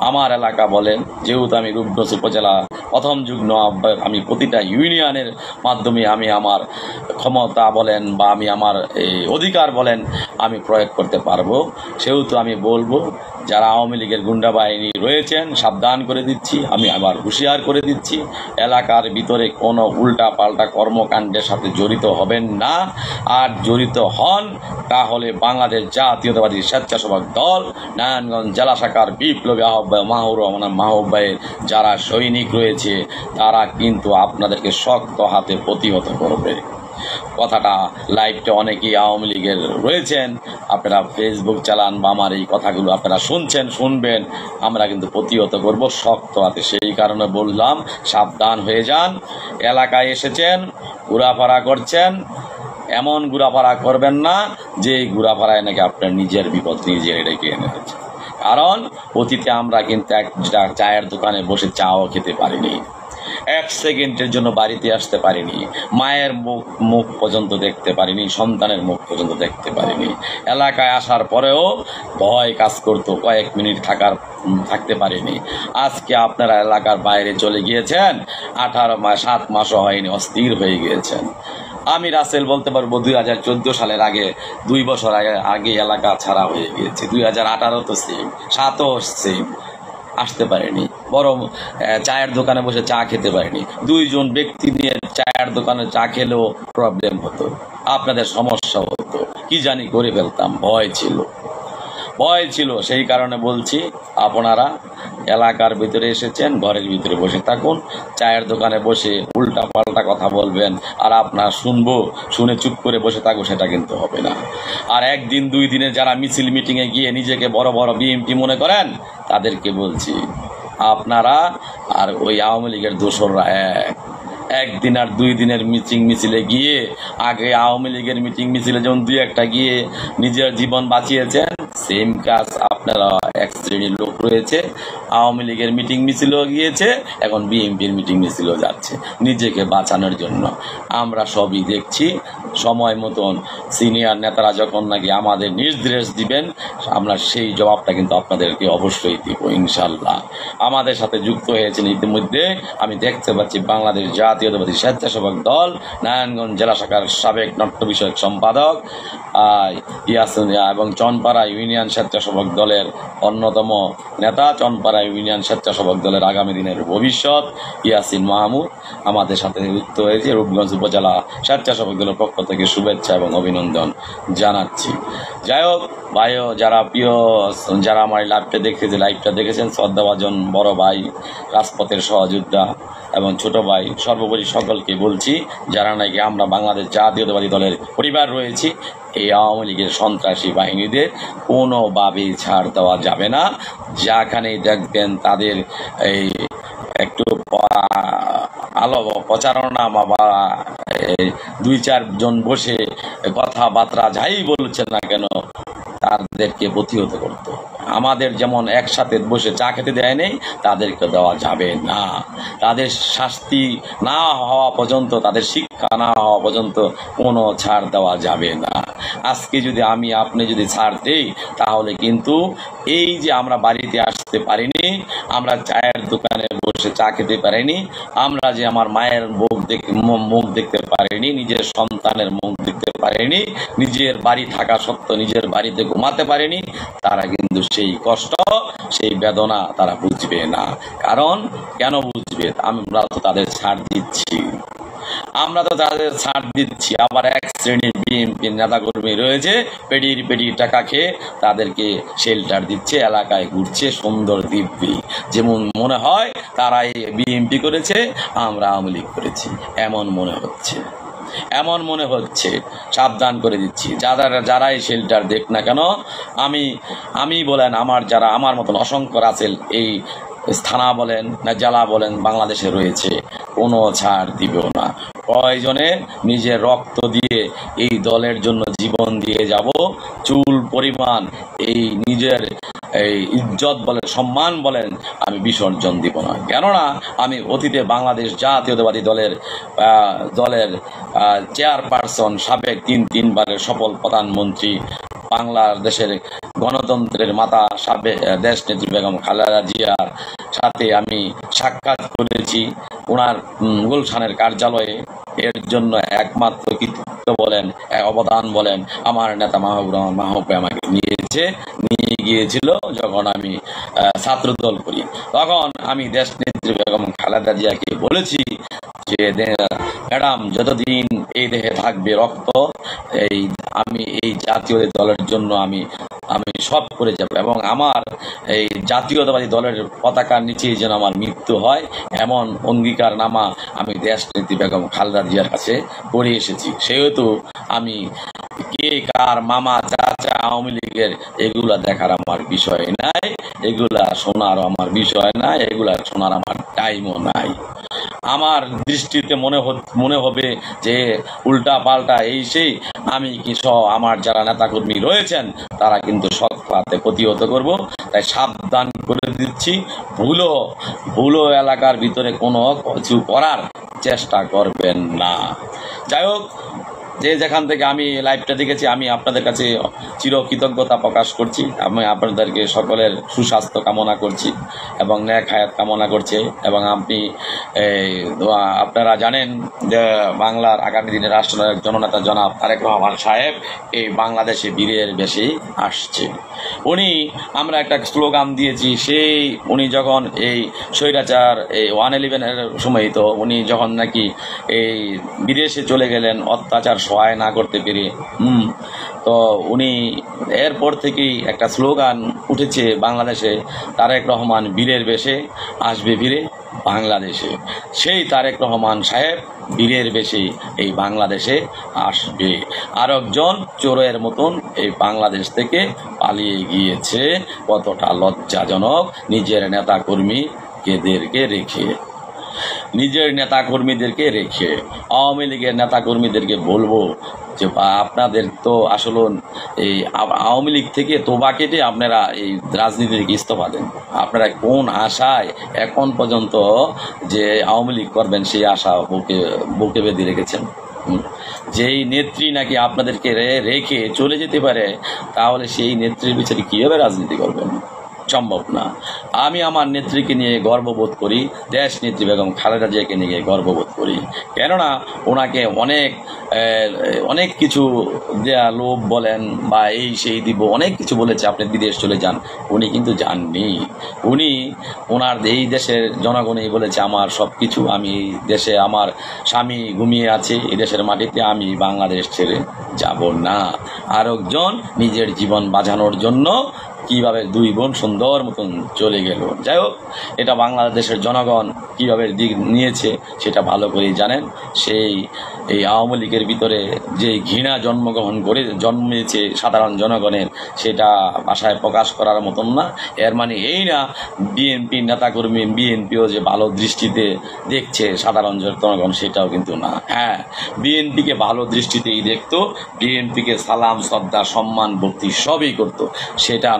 আমার এলাকা বলেন, যেহেতু আমি রূপগঞ্জ উপজেলা প্রথম যুগ্ম আহ্বায়ক, আমি প্রতিটা ইউনিয়নের মাধ্যমে আমি আমার ক্ষমতা বলেন বা আমি আমার অধিকার বলেন আমি প্রয়োগ করতে পারবো। সেহেতু আমি বলবো, যারা আওয়ামী লীগের গুন্ডা বাহিনী রয়েছেন সাবধান করে দিচ্ছি, আমি আবার হুঁশিয়ার করে দিচ্ছি, এলাকার ভিতরে কোনো উল্টা পাল্টা কর্মকাণ্ডের সাথে জড়িত হবেন না। আর জড়িত হন তাহলে বাংলাদেশ জাতীয়তাবাদী স্বেচ্ছাসেবক দল নারায়ণগঞ্জ জেলা শাখার বিপ্লবী আহ্বায়ক মাহবুব ভাইয়ের যারা সৈনিক রয়েছে তারা কিন্তু আপনাদেরকে শক্ত হাতে প্রতিহত করবে। কথাটা লাইভটা অনেকেই আওয়ামী লীগের রয়েছেন, আপনারা ফেসবুক চালান বা আমার এই কথাগুলো আপনারা শুনবেন, আমরা কিন্তু প্রতিহত করব শক্ত হাতে। সেই কারণে বললাম সাবধান হয়ে যান। এলাকায় এসেছেন, ঘোরাফেরা করছেন, এমন ঘোরাফেরা করবেন না যে ঘোরাফেরায় নাকি আপনার নিজের বিপদ নিজে ডেকে এনেছে। কারণ অতীতে আমরা কিন্তু একটা চায়ের দোকানে বসে চাও খেতে পারিনি, 1 সেকেন্ডের জন্য বাড়িতে আসতে পারিনি, মায়ের মুখ পর্যন্ত দেখতে পারিনি, সন্তানের মুখ পর্যন্ত দেখতে পারিনি। এলাকায় আসার পরেও ভয় কাজ করতো, কয়েক মিনিট থাকতে পারিনি। আজকে আপনারা এলাকার বাইরে চলে গিয়েছেন, 18 মাস 7 মাসও হয়নি, অস্থির হয়ে গিয়েছেন। আমি রাসেল বলতে পারবো 2014 সালের আগে 2 বছর আগে এলাকা ছাড়া হয়ে গিয়েছে। 2018 তো সেম, 7ও সেম, আসতে পারেনি, বরং চায়ের দোকানে বসে চা খেতে পারেনি। 2 জন ব্যক্তি নিয়ে চায়ের দোকানে চা খেলেও প্রবলেম হতো, আপনাদের সমস্যা হতো, কি জানি করে ফেলতাম, ভয় ছিল। সেই কারণে বলছি, আপনারা এলাকার ভিতরে এসেছেন, ঘরের ভিতরে বসে থাকুন। চায়ের দোকানে বসে উল্টা পাল্টা কথা বলবেন আর আপনার শুনে চুপ করে বসে থাকবো, সেটা কিন্তু হবে না। আর 1 দিন 2 দিনে যারা মিছিল মিটিংয়ে গিয়ে নিজেকে বড় বড় বিএমপি মনে করেন, তাদেরকে বলছি আপনারা আর ওই আওয়ামী লীগের দোসররা 1 দিন আর 2 দিনের মিছিলে গিয়ে, আগে আওয়ামী লীগের মিছিলে যেমন 2-1টা গিয়ে নিজের জীবন বাঁচিয়েছেন, সেম কাজ আপনারা এক শ্রেণীর লোক রয়েছে, আওয়ামী লীগের মিছিলও গিয়েছে, এখন বিএনপির মিছিলও যাচ্ছে নিজেকে বাঁচানোর জন্য। আমরা সবই দেখছি। সময় মতন সিনিয়র নেতারা যখন নাকি আমাদের নির্দেশ দিবেন, আমরা সেই জবাবটা কিন্তু আপনাদেরকে অবশ্যই দিব ইনশাল্লাহ। আমাদের সাথে যুক্ত হয়েছেন ইতিমধ্যে, আমি দেখতে পাচ্ছি বাংলাদেশ জাতীয়তাবাদী স্বেচ্ছাসেবক দল নারায়ণগঞ্জ জেলা শাখার সাবেক নাট্য বিষয়ক সম্পাদক ইয়াসিন এবং চনপাড়া ইউনিয়ন স্বেচ্ছাসেবক দলের অন্যতম নেতা, চনপাড়া ইউনিয়ন স্বেচ্ছাসেবক দলের আগামী দিনের ভবিষ্যৎ ইয়াসিন মাহমুদ আমাদের সাথে যুক্ত হয়েছে। রূপগঞ্জ উপজেলা স্বেচ্ছাসেবক দলের পক্ষ থেকে শুভেচ্ছা এবং অভিনন্দন জানাচ্ছি। যাই হোক ভাইও, যারা আমার লাইভটা দেখেছেন, শ্রদ্ধাভাজন বড় ভাই, রাজপথের সহযোদ্ধা এবং ছোট ভাই, সর্বোপরি সকলকে বলছি, যারা নাকি আমরা বাংলাদেশ জাতীয়তাবাদী দলের পরিবার রয়েছি, এই আওয়ামী লীগের সন্ত্রাসী বাহিনীদের কোনোভাবেই ছাড় দেওয়া যাবে না। যেখানেই দেখবেন তাদের এই একটু প্রচারণা বা 2-4 জন বসে কথাবার্তা যাই বলছেন না কেন, তাদেরকে প্রতিহত করতে। আমাদের যেমন একসাথে বসে চা খেতে দেয় নেই, তাদেরকে দেওয়া যাবে না। তাদের শাস্তি না হওয়া পর্যন্ত, তাদের শিক্ষা না হওয়া পর্যন্ত কোনো ছাড় দেওয়া যাবে না। আজকে যদি আপনি যদি ছাড় দেই, তাহলে কিন্তু এই যে আমরা বাড়িতে আসতে পারিনি, আমরা চায়ের দোকানে বসে চা খেতে পারিনি, আমরা যে আমার মায়ের মুখ দেখতে পারিনি, নিজের সন্তানের মুখ দেখতে পারিনি, নিজের বাড়ি থাকা সত্ত্বেও নিজের বাড়িতে ঘুমাতে পারিনি, তারা কিন্তু সেই কষ্ট, সেই বেদনা তারা বুঝবে না। কারণ কেন বুঝবে? আমরা তো তাদের ছাড় দিচ্ছি। আবার 1 শ্রেণীর বিএনপি নেতাকর্মী রয়েছে, পেটির টাকা খেয়ে তাদেরকে শেল্টার দিচ্ছে, এলাকায় ঘুরছে সুন্দর দিব্যি, যেমন মনে হয় তারাই বিএনপি করেছে, আমরা আওয়ামী লীগ করেছি, এমন মনে হচ্ছে। সাবধান করে দিচ্ছি, যারাই শেল্টার দেখ না কেন, আমি বলেন, আমার মতন অসংখ্য রাসেল এই থানা বলেন না জেলা বলেন বাংলাদেশে রয়েছে, কোনো ছাড় দিব না। প্রয়োজনে নিজের রক্ত দিয়ে এই দলের জন্য জীবন দিয়ে যাব, চুল পরিমাণ এই নিজের এই ইজ্জত বলেন, সম্মান বলেন, আমি বিসর্জন দিব না। কেননা আমি অতীতে বাংলাদেশ জাতীয়তাবাদী দলের চেয়ারপারসন, সাবেক 3 বারের সফল প্রধানমন্ত্রী, বাংলাদেশের গণতন্ত্রের মাতা দেশ নেত্রী বেগম খালেদা জিয়ার সাথে আমি সাক্ষাৎ করেছি ওনার গুলশানের কার্যালয়ে। এর জন্য একমাত্র কৃতিত্ব বলেন, অবদান বলেন, আমার নেতা মাহবুব রহমান মাহবুব আমাকে নিয়ে গিয়েছিল যখন আমি ছাত্রদল করি। তখন আমি দেশ নেত্রী বেগম খালেদা জিয়াকে বলেছি যে ম্যাডাম, যতদিন এই দেহে থাকবে রক্ত, আমি এই জাতীয় দলের জন্য আমি সব করে যাব এবং আমার এই জাতীয়তাবাদী দলের পতাকার নিচে যেন আমার মৃত্যু হয় এমন অঙ্গীকারনামা আমি দেশ নেত্রী বেগম খালেদা জিয়ার কাছে করে এসেছি। সেহেতু আমি কে কার মামা চাচা আওয়ামী লীগের এগুলা দেখার আমার বিষয় নাই, এগুলা শোনার আমার বিষয় নাই, এগুলা শোনার আমার টাইমও নাই। আমার দৃষ্টিতে মনে হবে যে উল্টা পাল্টা সেই আমি কিছু আমার যারা নেতাকর্মী রয়েছেন তারা কিন্তু সৎ পথে প্রতিহত করব। তাই সাবধান করে দিচ্ছি, ভুলো এলাকার ভিতরে কোনো কিছু করার চেষ্টা করবেন না। যাই হোক, যে যেখান থেকে আমি লাইভটা দেখেছি আমি আপনাদের কাছে চিরকৃতজ্ঞতা প্রকাশ করছি। আমি আপনাদেরকে সকলের সুস্বাস্থ্য কামনা করছি এবং ন্যাক হায়াত কামনা করছি। এবং আপনারা জানেন যে বাংলার আগামী দিনের রাষ্ট্রনায়ক জননেতা জনাব তারেক রহমান সাহেব এই বাংলাদেশে বীরের বেশি আসছে। আমরা একটা স্লোগান দিয়েছি, উনি যখন এই স্বৈরাচার 111-এর সময় তো উনি যখন নাকি এই বিদেশে চলে গেলেন অত্যাচার সহায় না করতে পেরে, তো উনি এরপর থেকেই একটা স্লোগান উঠেছে বাংলাদেশে, তারেক রহমান বীরের বেশে আসবে ফিরে বাংলাদেশে। সেই তারেক রহমান সাহেব বীরের বেশে এই বাংলাদেশে আসবে। আর একজন চোরের মতন এই বাংলাদেশ থেকে পালিয়ে গিয়েছে, কতটা লজ্জাজনক। নিজের নেতাকর্মীদেরকে রেখে আওয়ামী লীগের নেতাকর্মীদেরকে বলবো যে আপনাদের তো আসলে এই আওয়ামী লীগ থেকে তোবা কেটে আপনারা এই রাজনীতি থেকে ইস্তফা দেন। আপনারা কোন আশায় এখন পর্যন্ত যে আওয়ামী লীগ করবেন সেই আশা বুকে বেঁধে রেখেছেন? যেই নেত্রী নাকি আপনাদেরকে রেখে চলে যেতে পারে, তাহলে সেই নেত্রীর পিছনে কীভাবে রাজনীতি করবেন? সম্ভব না। আমি আমার নেত্রীকে নিয়ে গর্ববোধ করি, দেশ নেত্রী বেগম খালেদা জিয়াকে নিয়ে গর্ববোধ করি। কেননা ওনাকে অনেক কিছু দেয়া লোভ বলেন বা সেই দিব অনেক কিছু বলেছে, আপনি বিদেশ চলে যান। উনি কিন্তু যাননি। ওনার এই দেশের জনগণই বলেছে আমার সব কিছু, আমি এই দেশে আমার স্বামী ঘুমিয়ে আছে এই দেশের মাটিতে, আমি বাংলাদেশ ছেড়ে যাব না। আর একজন নিজের জীবন বাঁচানোর জন্য কিভাবে দুই বোন সুন্দর মতন চলে গেল। যাই হোক, এটা বাংলাদেশের জনগণ কিভাবে দিক নিয়েছে সেটা ভালো করেই জানেন। এই আওয়ামী লীগের ভিতরে যে ঘৃণা জন্মেছে সাধারণ জনগণের, সেটা ভাষায় প্রকাশ করার মতন না। এর মানে এই না বিএনপির নেতাকর্মী, বিএনপিও যে ভালো দৃষ্টিতে দেখছে সাধারণ জনগণ, সেটাও কিন্তু না। হ্যাঁ, বিএনপিকে ভালো দৃষ্টিতেই দেখতো, বিএনপিকে সালাম শ্রদ্ধা সম্মান ভক্তি সবই করতো। সেটা